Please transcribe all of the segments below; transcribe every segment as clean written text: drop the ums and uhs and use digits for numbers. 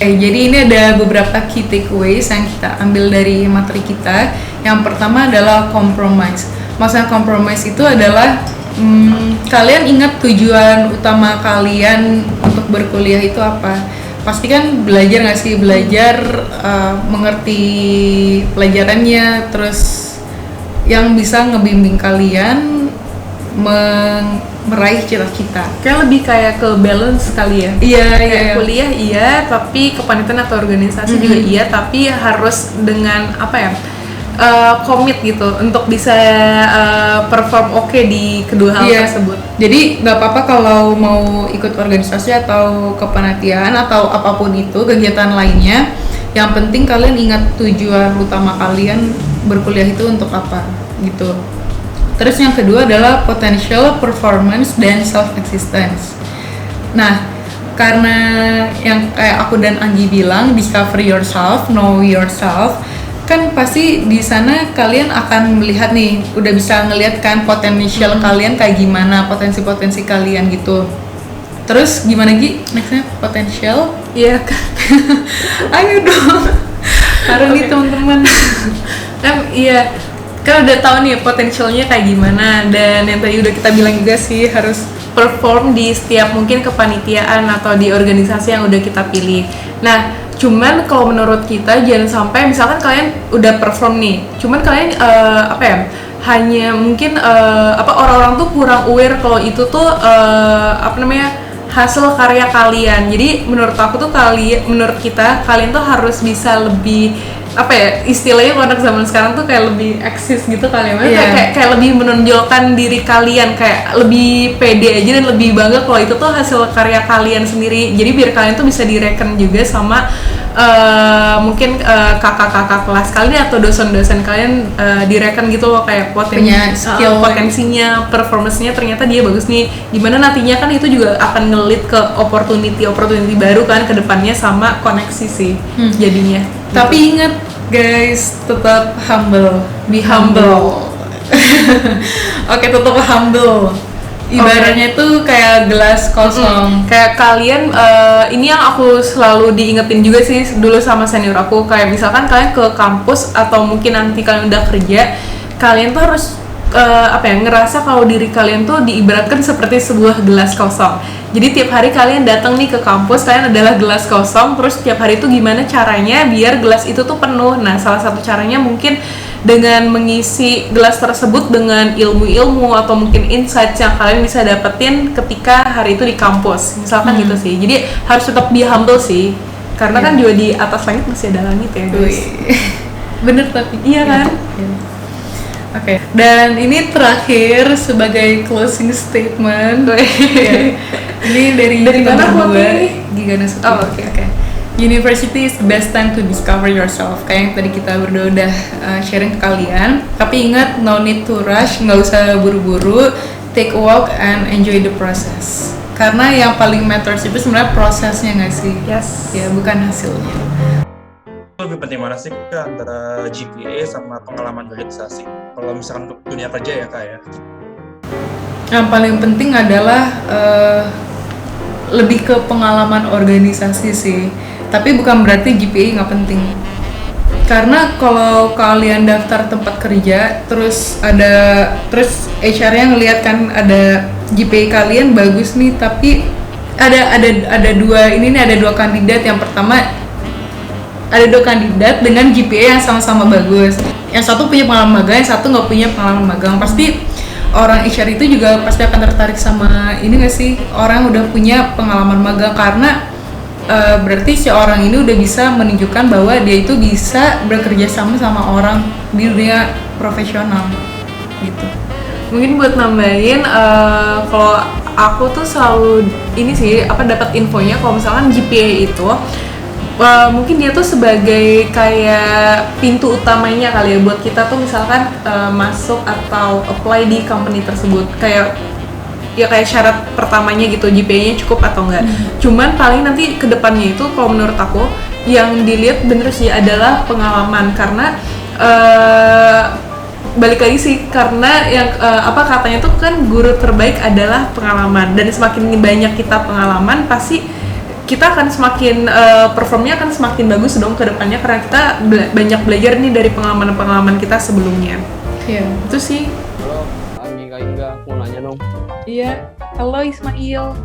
Jadi ini ada beberapa key takeaways yang kita ambil dari materi kita. Yang pertama adalah compromise. Maksudnya compromise itu adalah kalian ingat tujuan utama kalian untuk berkuliah itu apa? Pasti kan belajar nggak sih? Belajar mengerti pelajarannya, terus yang bisa ngebimbing kalian meraih cita-cita. Kayak lebih kayak ke balance kali ya. Iya, kayak kuliah iya, tapi kepanitiaan atau organisasi juga iya, tapi harus dengan apa ya? Komit gitu untuk bisa perform oke di kedua hal tersebut. Jadi nggak apa-apa kalau mau ikut organisasi atau kepanitiaan atau apapun itu kegiatan lainnya. Yang penting kalian ingat tujuan utama kalian berkuliah itu untuk apa gitu. Terus yang kedua adalah potential, performance, dan self-existence. Nah, karena yang kayak aku dan Anggi bilang, discover yourself, know yourself, kan pasti di sana kalian akan melihat nih, udah bisa ngelihat kan potensial kalian kayak gimana, potensi-potensi kalian gitu. Terus gimana Gi? Nextnya potensial? Iya kan. Ayo dong. Karena nih teman-teman. Iya. Kan udah tahu nih potensialnya kayak gimana, dan yang tadi udah kita bilang juga sih harus perform di setiap mungkin kepanitiaan atau di organisasi yang udah kita pilih. Nah, cuman kalau menurut kita jangan sampai misalkan kalian udah perform nih, cuman kalian hanya mungkin orang-orang tuh kurang aware kalau itu tuh hasil karya kalian. Jadi menurut aku tuh menurut kita kalian tuh harus bisa lebih istilahnya kalau anak zaman sekarang tuh kayak lebih eksis gitu kali ya, kayak lebih menonjolkan diri kalian, kayak lebih pede aja dan lebih bangga kalau itu tuh hasil karya kalian sendiri. Jadi biar kalian tuh bisa direken juga sama mungkin kakak-kakak kelas kalian atau dosen-dosen kalian, direken gitu loh, kayak potensinya, performance-nya ternyata dia bagus nih. Dimana nantinya kan itu juga akan ngelit ke opportunity baru kan ke depannya sama koneksi sih jadinya. Tapi ingat guys, tetap humble, be humble. Oke, tetap humble. Ibaratnya itu kayak gelas kosong. Kayak kalian, ini yang aku selalu diingetin juga sih dulu sama senior aku, kayak misalkan kalian ke kampus atau mungkin nanti kalian udah kerja, kalian tuh harus ngerasa kalau diri kalian tuh diibaratkan seperti sebuah gelas kosong. Jadi tiap hari kalian datang nih ke kampus, kalian adalah gelas kosong, terus tiap hari tuh gimana caranya biar gelas itu tuh penuh. Nah, salah satu caranya mungkin dengan mengisi gelas tersebut dengan ilmu-ilmu atau mungkin insight yang kalian bisa dapetin ketika hari itu di kampus. Misalkan gitu sih. Jadi harus tetap be humble sih. Karena kan juga di atas langit masih ada langit ya, guys. Bener tapi. Iya kan? Oke, dan ini terakhir sebagai closing statement. Ini dari mana gue, Gigana Suti. Oke. University is the best time to discover yourself. Kayak yang tadi kita berdua udah sharing ke kalian. Tapi ingat, no need to rush, nggak usah buru-buru. Take a walk and enjoy the process. Karena yang paling matters itu sebenarnya prosesnya nggak sih? Yes. Ya, bukan hasilnya. Lebih penting mana sih antara GPA sama pengalaman organisasi kalau misalkan untuk dunia kerja ya Kak ya? Yang paling penting adalah lebih ke pengalaman organisasi sih, tapi bukan berarti GPA nggak penting. Karena kalau kalian daftar tempat kerja, terus HR-nya ngeliat kan ada GPA kalian bagus nih, tapi ada dua kandidat. Yang pertama, ada dua kandidat dengan GPA yang sama-sama bagus. Yang satu punya pengalaman magang, yang satu nggak punya pengalaman magang. Pasti orang HR itu juga pasti akan tertarik sama ini nggak sih, orang udah punya pengalaman magang, karena berarti si orang ini udah bisa menunjukkan bahwa dia itu bisa bekerja sama orang di dunia profesional gitu. Mungkin buat nambahin, kalau aku tuh selalu ini sih dapat infonya kalau misalkan GPA itu mungkin dia tuh sebagai kayak pintu utamanya kali ya buat kita tuh misalkan masuk atau apply di company tersebut, kayak syarat pertamanya gitu, GPA-nya cukup atau enggak. Cuman paling nanti kedepannya itu kalau menurut aku yang dilihat bener sih adalah pengalaman, karena balik lagi sih, karena yang katanya tuh kan guru terbaik adalah pengalaman, dan semakin banyak kita pengalaman pasti kita akan semakin performnya akan semakin bagus dong ke depannya karena kita banyak belajar nih dari pengalaman-pengalaman kita sebelumnya. Iya. Itu sih. Halo, Anggi Kak Inga, mau nanya dong. Iya. Halo Ismail.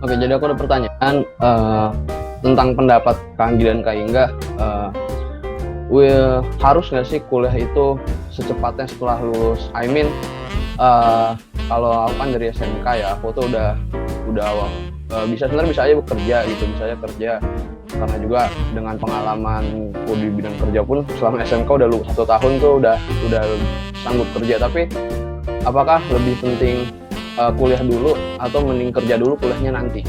Oke, jadi aku ada pertanyaan tentang pendapat Kak Anggi dan Kak Inga. Harus nggak sih kuliah itu secepatnya setelah lulus? I mean, kalau aku kan dari SMK ya, aku tuh udah awal. Sebenarnya bisa aja bekerja gitu, bisa aja kerja. Karena juga dengan pengalamanku di bidang kerja pun selama SMK udah 1 tahun tuh udah sanggup kerja. Tapi apakah lebih penting kuliah dulu atau mending kerja dulu kuliahnya nanti?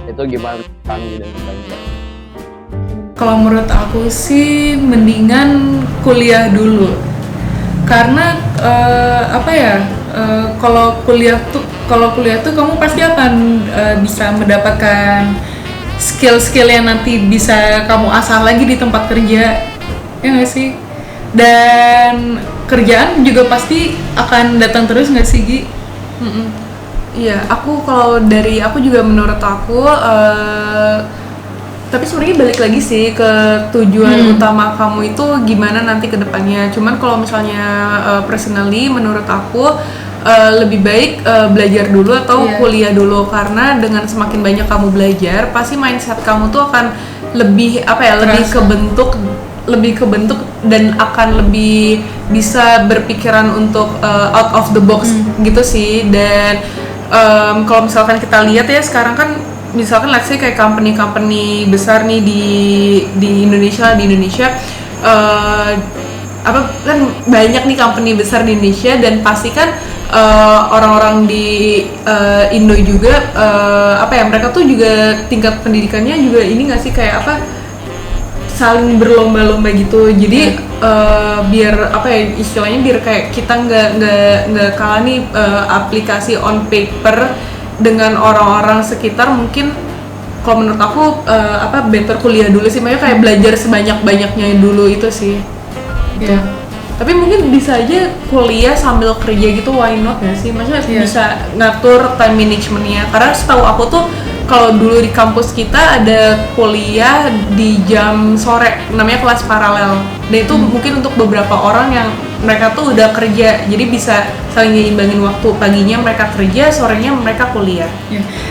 Itu gimana Kak Anggi dan Kak Inga? Kalau menurut aku sih mendingan kuliah dulu. Karena kalau kuliah tuh kamu pasti akan bisa mendapatkan skill-skill yang nanti bisa kamu asah lagi di tempat kerja, ya nggak sih? Dan kerjaan juga pasti akan datang terus nggak sih, Gi? Iya, kalau dari aku juga menurut aku tapi sebenarnya balik lagi sih ke tujuan utama kamu itu gimana nanti ke depannya. Cuman kalau misalnya personally menurut aku lebih baik belajar dulu atau kuliah dulu, karena dengan semakin banyak kamu belajar pasti mindset kamu tuh akan lebih kebentuk dan akan lebih bisa berpikiran untuk out of the box gitu sih. Dan kalau misalkan kita lihat ya sekarang kan misalkan let's say kayak company besar nih di Indonesia kan banyak nih company besar di Indonesia, dan pasti kan orang-orang di Indo juga mereka tuh juga tingkat pendidikannya juga ini nggak sih kayak saling berlomba-lomba gitu. Jadi biar istilahnya biar kayak kita nggak kalah nih aplikasi on paper dengan orang-orang sekitar. Mungkin kalau menurut aku better kuliah dulu sih, makanya kayak belajar sebanyak-banyaknya dulu itu sih. Gitu. Tapi mungkin bisa aja kuliah sambil kerja gitu, why not ya sih? Maksudnya bisa ngatur time managementnya. Karena setahu aku tuh kalau dulu di kampus kita ada kuliah di jam sore, namanya kelas paralel. Dan itu mungkin untuk beberapa orang yang mereka tuh udah kerja, jadi bisa saling nyimbangin waktu. Paginya mereka kerja, sorenya mereka kuliah.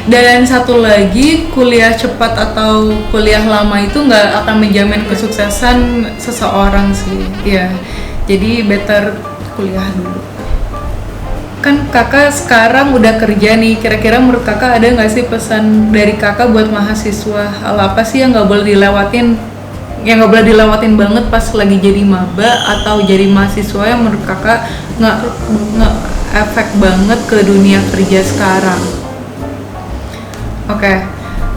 Dan satu lagi, kuliah cepat atau kuliah lama itu nggak akan menjamin kesuksesan seseorang sih. Ya, jadi better kuliah dulu. Kan kakak sekarang udah kerja nih, kira-kira menurut kakak ada nggak sih pesan dari kakak buat mahasiswa? Hal apa sih yang nggak boleh dilewatin banget pas lagi jadi maba atau jadi mahasiswa yang menurut kakak nggak efek banget ke dunia kerja sekarang? Oke.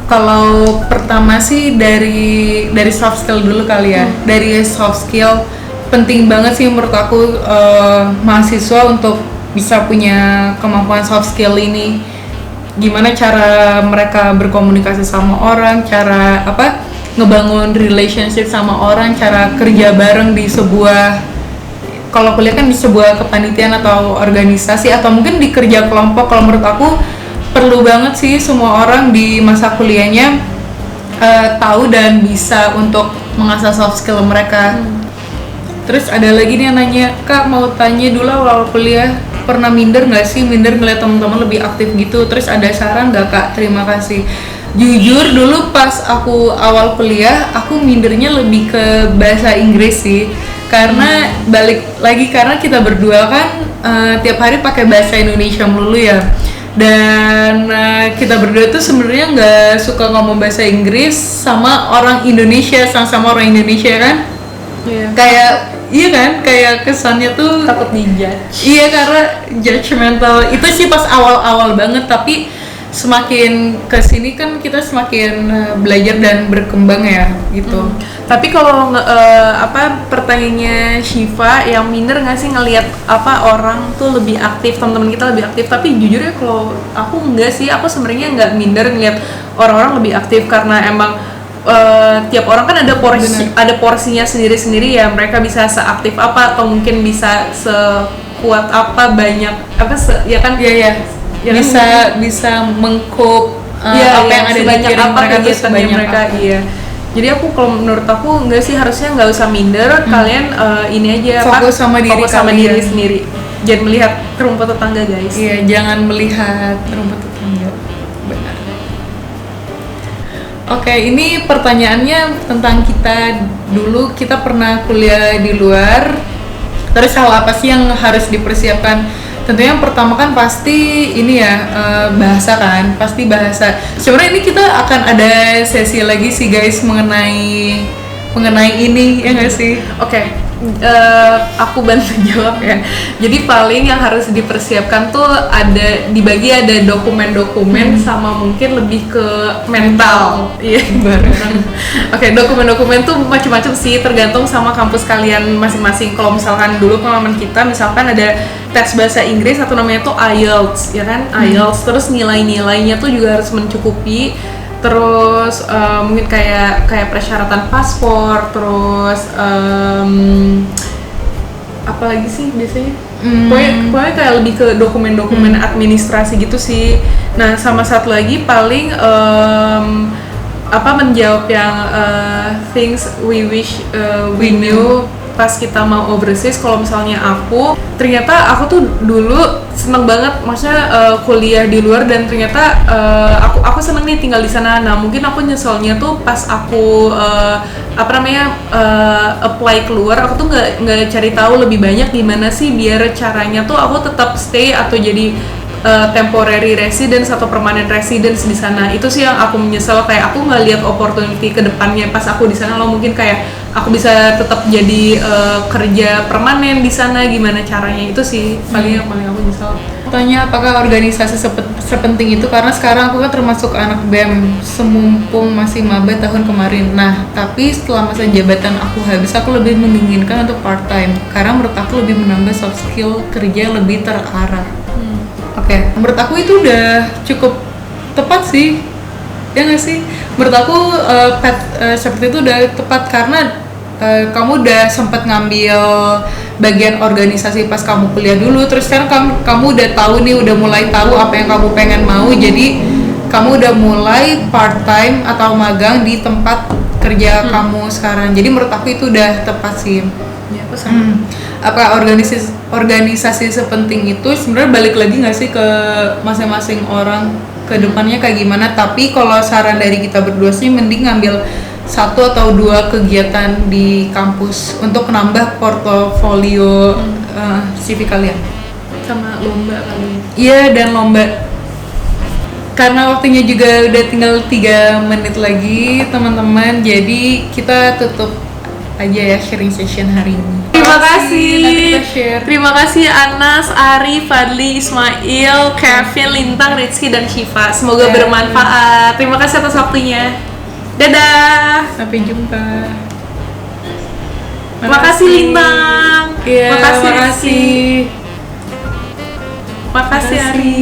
Kalau pertama sih dari soft skill dulu kali ya. Dari soft skill penting banget sih menurut aku mahasiswa untuk bisa punya kemampuan soft skill ini. Gimana cara mereka berkomunikasi sama orang, cara ngebangun relationship sama orang, cara kerja bareng di sebuah, kalau kuliah kan di sebuah kepanitiaan atau organisasi atau mungkin di kerja kelompok. Kalau menurut aku perlu banget sih semua orang di masa kuliahnya tahu dan bisa untuk mengasah soft skill mereka. Terus ada lagi nih yang nanya, Kak mau tanya dulu awal kuliah pernah minder nggak sih, ngeliat teman-teman lebih aktif gitu, terus ada saran nggak Kak? Terima kasih. Jujur dulu pas aku awal kuliah aku mindernya lebih ke bahasa Inggris sih, karena balik lagi karena kita berdua kan tiap hari pakai bahasa Indonesia melulu ya, dan kita berdua tuh sebenarnya nggak suka ngomong bahasa Inggris sama orang Indonesia, sama orang Indonesia kan. Kayak kesannya tuh Takut dijudge. Iya, karena judgmental itu sih pas awal-awal banget, tapi semakin kesini kan kita semakin belajar dan berkembang ya gitu. Tapi kalau pertanyaannya Shiva, yang minder nggak sih ngelihat orang tuh lebih aktif, teman-teman kita lebih aktif? Tapi jujur ya kalau aku enggak sih, aku sebenarnya nggak minder ngelihat orang-orang lebih aktif, karena emang tiap orang kan ada porsinya sendiri-sendiri ya. Mereka bisa seaktif apa atau mungkin bisa sekuat apa, banyak ya kan? Bisa mengcope apa yang ada di sebanyak piring apa mereka tuh kegiatannya sebanyak mereka, apa. iya. Jadi aku kalau menurut aku enggak sih, harusnya nggak usah minder, kalian ini aja Fokus sama diri fokus sama kalian. diri sendiri. Jangan melihat rumput tetangga, guys. Iya, jangan melihat rumput tetangga. Benar. Oke, ini pertanyaannya tentang kita dulu. Kita pernah kuliah di luar. Terus hal apa sih yang harus dipersiapkan? Tentunya yang pertama kan pasti ini ya, bahasa kan. Pasti bahasa. Sebenarnya ini kita akan ada sesi lagi sih guys mengenai ini, ya nggak sih? Oke, aku bantu jawab ya. Jadi paling yang harus dipersiapkan tuh dibagi ada dokumen-dokumen sama mungkin lebih ke mental. Iya. Oke, dokumen-dokumen tuh macam-macam sih, tergantung sama kampus kalian masing-masing. Kalau misalkan dulu pengalaman kita, misalkan ada tes bahasa Inggris atau namanya tuh IELTS, ya kan? IELTS, terus nilai-nilainya tuh juga harus mencukupi. Terus mungkin kayak persyaratan paspor, terus apa lagi sih biasanya? Pokoknya kayak lebih ke dokumen-dokumen administrasi gitu sih. Nah, sama satu lagi paling menjawab yang things we wish we knew pas kita mau overseas. Kalau misalnya ternyata aku tuh dulu seneng banget, maksudnya kuliah di luar, dan ternyata aku seneng nih tinggal di sana. Nah, mungkin aku nyeselnya tuh pas aku apply keluar, aku tuh nggak cari tahu lebih banyak gimana sih biar caranya tuh aku tetap stay atau jadi temporary residence atau permanent residence di sana. Itu sih yang aku menyesal, kayak aku nggak lihat opportunity ke depannya pas aku di sana. Lo mungkin kayak aku bisa tetap jadi kerja permanen di sana, gimana caranya. Itu sih paling yang paling aku nyesal. Tanya apakah organisasi sepenting itu, karena sekarang aku kan termasuk anak BEM semumpung masih maba tahun kemarin. Nah, tapi setelah masa jabatan aku habis, aku lebih menginginkan untuk part time karena menurut aku lebih menambah soft skill kerja yang lebih terarah. Oke, menurut aku itu udah cukup tepat sih, ya nggak sih? Menurut aku seperti itu udah tepat karena kamu udah sempat ngambil bagian organisasi pas kamu kuliah dulu, terus kan kamu udah tahu nih, udah mulai tahu apa yang kamu pengen mau, jadi kamu udah mulai part time atau magang di tempat kerja kamu sekarang. Jadi menurut aku itu udah tepat sih. Ya, aku sama. Apa organisasi sepenting itu, sebenarnya balik lagi nggak sih ke masing-masing orang ke depannya kayak gimana. Tapi kalau saran dari kita berdua sih, mending ngambil 1 atau 2 kegiatan di kampus untuk menambah portofolio CV kalian. Sama lomba kali. Iya, dan lomba. Karena waktunya juga udah tinggal 3 menit lagi teman-teman, jadi kita tutup aja ya sharing session hari ini. Terima kasih. Nanti kita share. Terima kasih Anas, Ari, Fadli, Ismail, Kevin, Lintang, Rizky, dan Shiva. Semoga bermanfaat. Terima kasih atas waktunya. Dadah. Sampai jumpa. Makasih Lintang. Iya, Makasih makasih. Rizky. Makasih Ari.